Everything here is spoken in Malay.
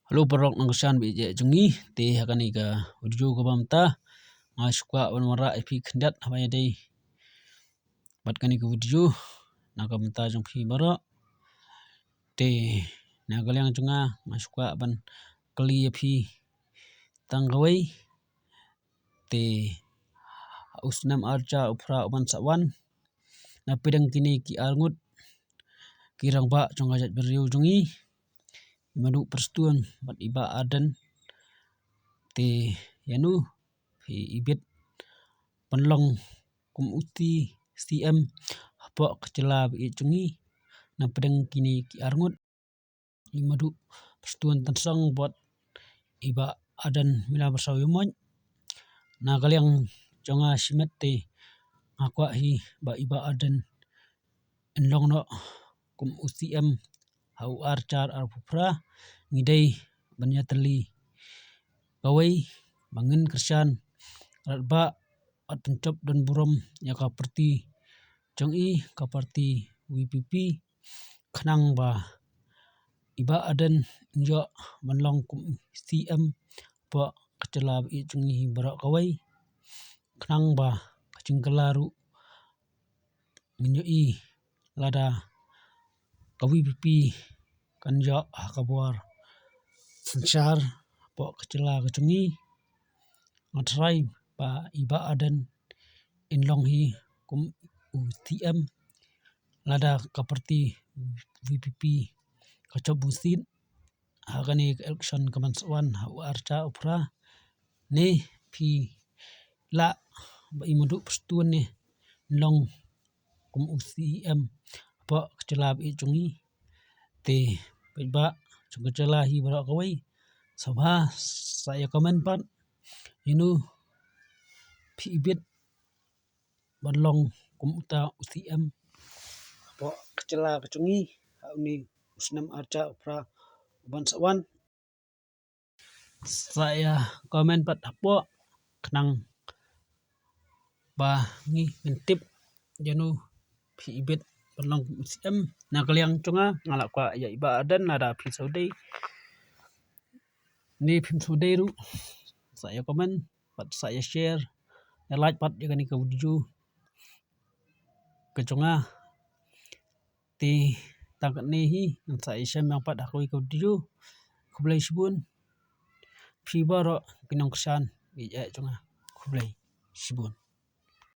Halo perok nang kusan bi je jungi te hakani ka uju ka bamta ngai sukwa wan wara ipi khndat hamai dei bat kani ka uju na ka bamta jong phi bara te na galyang junga ngai sukwa ban kali phi tang gawai te usnam arja upra uban sawan na pedang kini ki arngut kirang ba jong ajat beriu jungi madu perstuan bat iba adan te yanu hi ibit panlong kum uti cm apa kecela bi jungi na pedang kini ki arngut madu perstuan tansang buat iba adan mila bersau yumoy na galyang jonga simet te akwa hi ba iba adan enlong no kum ucm hau archar arpupra ngidei banya teli kawai bangen kersan ratba at pencop dan buram ya ka perti jong i ka parti WPP khnang ba iba adan njo manlong kum cm pa kecela bi jungi bara kawai khnang ba kacingkelaru nyo i lada ka WPP kanja kabuar sensar po kecela kecungi ngatrai pa iba adan inlong hi kum UTM lada kaperti WPP kacobusin hakani election kamansawan hau arca upra ne phi la ba imadu perstuan ne long kum UCM pa kecela bi jungi te ba kecela hi bara kawai sabha saya komen pan inu phi ibit balong kum uta UCM po kecela kecungi hauni usnam arca upra uban sawan saya komen pat hapo kenang ba ngi ngintip janu phi ibit balong UCM na kalyang chunga ngalak kwa ya iba adan nada phi saudai ni phim saudai ru saya komen pat saya share ya like pat ya kani ka video kecunga ti tangkat ni hi saya share yang pat aku ka video kublai sibun phi bara kinong kesan bi ja chunga kublai sibun